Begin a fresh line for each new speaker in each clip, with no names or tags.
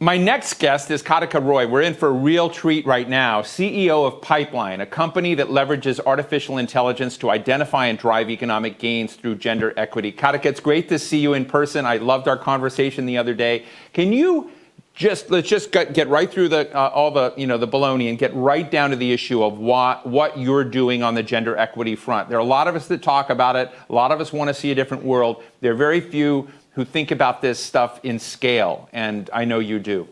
My next guest is Katica Roy. We're in for a real treat right now. CEO of Pipeline, a company that leverages artificial intelligence to identify and drive economic gains through gender equity. Katica, it's great to see you in person. I loved our conversation the other day. Can you let's just get right through all the baloney and get right down to the issue of what you're doing on the gender equity front. There are a lot of us that talk about it. A lot of us want to see a different world. There are very few who think about this stuff in scale, and I know you do.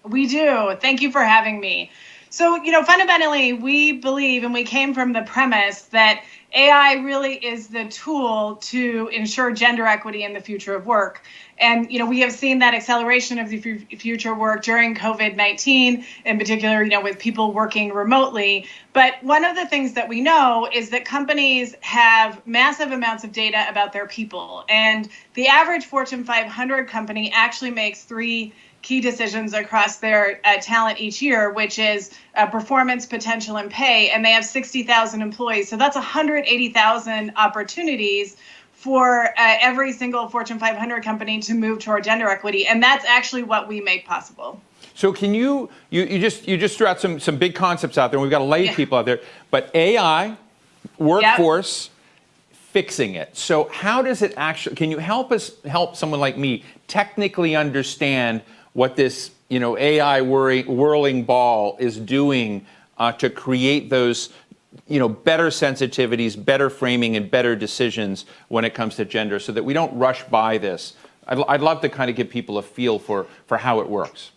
We do. Thank you for having me. So, fundamentally, we believe, and we came from the premise that AI really is the tool to ensure gender equity in the future of work. And, we have seen that acceleration of the future work during COVID-19, in particular, with people working remotely. But one of the things that we know is that companies have massive amounts of data about their people. And the average Fortune 500 company actually makes three key decisions across their talent each year, which is performance, potential, and pay. And they have 60,000 employees. So that's 180,000 opportunities for every single Fortune 500 company to move toward gender equity. And that's actually what we make possible.
So can you just threw out some big concepts out there, and we've got to lay people out there, but AI, workforce, fixing it. So how does it actually, can you help someone like me technically understand what this AI whirling ball is doing to create those better sensitivities, better framing, and better decisions when it comes to gender, so that we don't rush by this? I'd love to kind of give people a feel for how it works.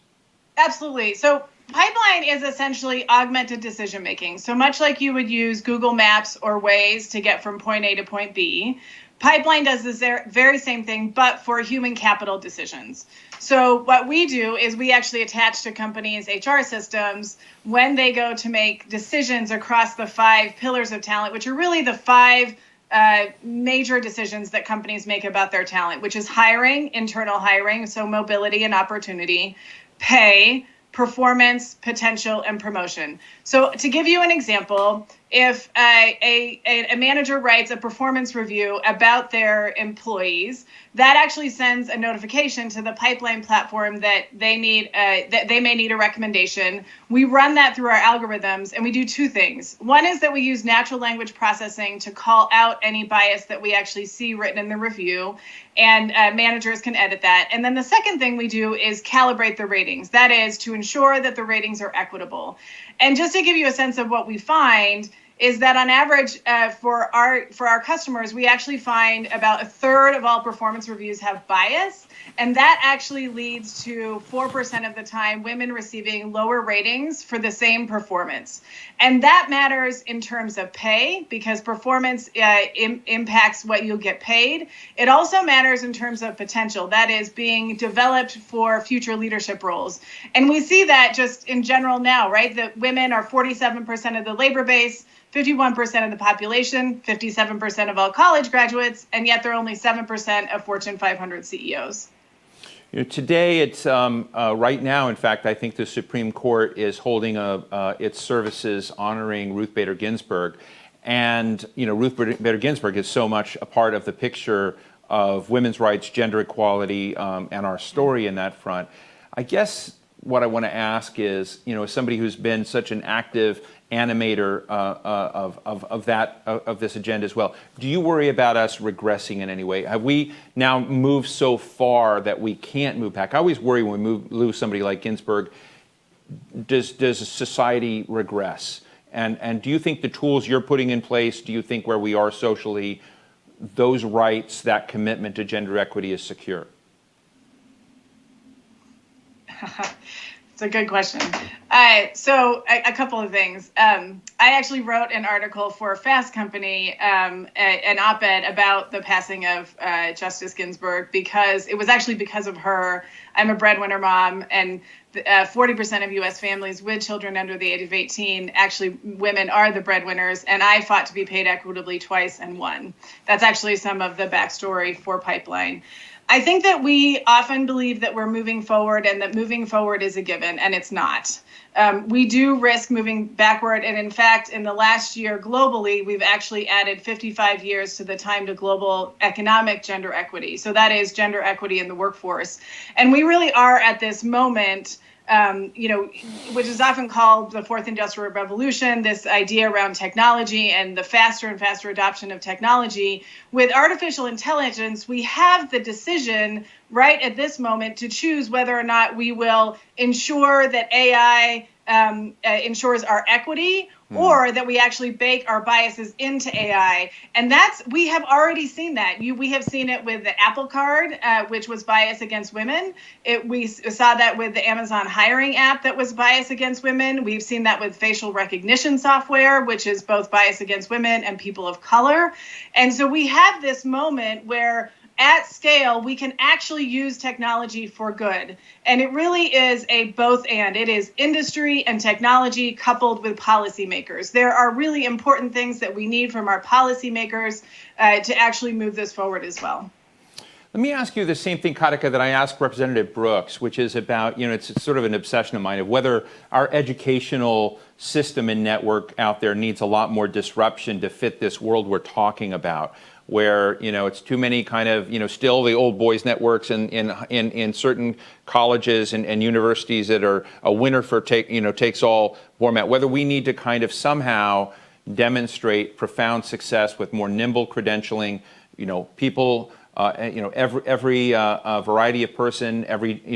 Absolutely. So Pipeline is essentially augmented decision making. So much like you would use Google Maps or Waze to get from point A to point B, Pipeline does this very same thing, but for human capital decisions. So what we do is we actually attach to companies' HR systems when they go to make decisions across the 5 pillars of talent, which are really the 5 major decisions that companies make about their talent, which is hiring, internal hiring, so mobility and opportunity, pay, performance, potential, and promotion. So to give you an example, if a manager writes a performance review about their employees, that actually sends a notification to the Pipeline platform that they may need a recommendation. We run that through our algorithms, and we do 2 things. One is that we use natural language processing to call out any bias that we actually see written in the review, and managers can edit that. And then the second thing we do is calibrate the ratings. That is to ensure that the ratings are equitable. And just to give you a sense of what we find is that on average for our customers, we actually find about 1/3 of all performance reviews have bias. And that actually leads to 4% of the time women receiving lower ratings for the same performance. And that matters in terms of pay, because performance impacts what you'll get paid. It also matters in terms of potential, that is being developed for future leadership roles. And we see that just in general now, right? That women are 47% of the labor base, 51% of the population, 57% of all college graduates, and yet they're only 7% of Fortune 500 CEOs.
Today, it's right now, in fact, I think the Supreme Court is holding its services honoring Ruth Bader Ginsburg. And, Ruth Bader Ginsburg is so much a part of the picture of women's rights, gender equality, and our story in that front. I guess what I want to ask is, as somebody who's been such an active animator of this agenda as well, do you worry about us regressing in any way? Have we now moved so far that we can't move back? I always worry when we lose somebody like Ginsburg. Does society regress? And do you think the tools you're putting in place, do you think where we are socially, those rights, that commitment to gender equity is secure?
It's a good question. So a couple of things. I actually wrote an article for Fast Company, an op-ed about the passing of Justice Ginsburg, because it was actually because of her. I'm a breadwinner mom, and 40% of U.S. families with children under the age of 18, actually women are the breadwinners, and I fought to be paid equitably twice and won. That's actually some of the backstory for Pipeline. I think that we often believe that we're moving forward and that moving forward is a given, and it's not. We do risk moving backward. And in fact, in the last year globally, we've actually added 55 years to the time to global economic gender equity. So that is gender equity in the workforce. And we really are at this moment, which is often called the fourth industrial revolution, this idea around technology and the faster and faster adoption of technology. With artificial intelligence, we have the decision right at this moment to choose whether or not we will ensure that AI ensures our equity, or that we actually bake our biases into AI. And we have already seen that. We have seen it with the Apple Card, which was biased against women. We saw that with the Amazon hiring app that was biased against women. We've seen that with facial recognition software, which is both biased against women and people of color. And so we have this moment where at scale, we can actually use technology for good. And it really is a both and. It is industry and technology coupled with policymakers. There are really important things that we need from our policymakers to actually move this forward as well.
Let me ask you the same thing, Katica, that I asked Representative Brooks, which is about, it's sort of an obsession of mine of whether our educational system and network out there needs a lot more disruption to fit this world we're talking about, where it's too many kind of still the old boys networks in certain colleges and universities that are a winner for takes all format. Whether we need to kind of somehow demonstrate profound success with more nimble credentialing, people. Every variety of person,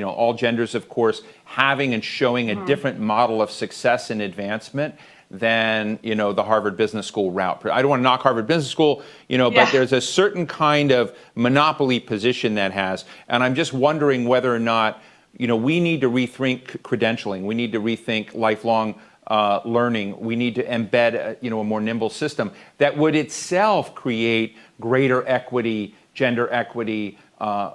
all genders, of course, having and showing a different model of success and advancement than the Harvard Business School route. I don't want to knock Harvard Business School, but there's a certain kind of monopoly position that has, and I'm just wondering whether or not we need to rethink credentialing. We need to rethink lifelong learning. We need to embed a more nimble system that would itself create greater equity, gender equity,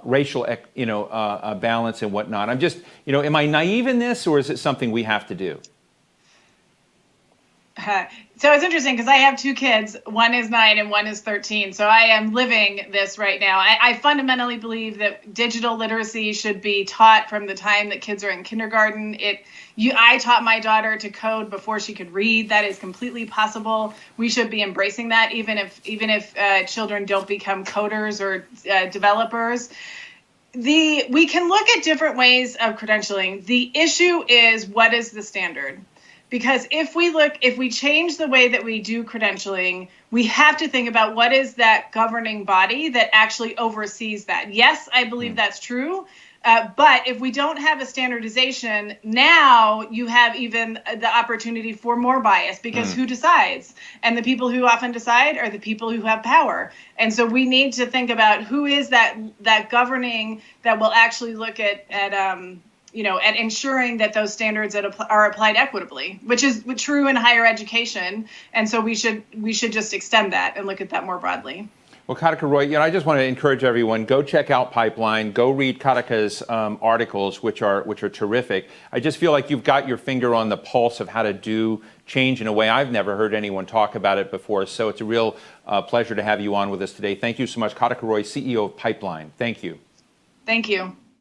racial balance and whatnot. I'm just, am I naive in this, or is it something we have to do?
So it's interesting because I have two kids. One is 9 and one is 13. So I am living this right now. I fundamentally believe that digital literacy should be taught from the time that kids are in kindergarten. I taught my daughter to code before she could read. That is completely possible. We should be embracing that, even if children don't become coders or developers. We can look at different ways of credentialing. The issue is, what is the standard? Because if we change the way that we do credentialing, we have to think about what is that governing body that actually oversees that. Yes, I believe that's true. But if we don't have a standardization, now you have even the opportunity for more bias, because who decides? And the people who often decide are the people who have power. And so we need to think about who is that governing that will actually look at ensuring that those standards are applied equitably, which is true in higher education. And so we should just extend that and look at that more broadly.
Well, Katica Roy, I just want to encourage everyone, go check out Pipeline, go read Katica's articles, which are terrific. I just feel like you've got your finger on the pulse of how to do change in a way I've never heard anyone talk about it before. So it's a real pleasure to have you on with us today. Thank you so much, Katica Roy, CEO of Pipeline. Thank you.
Thank you.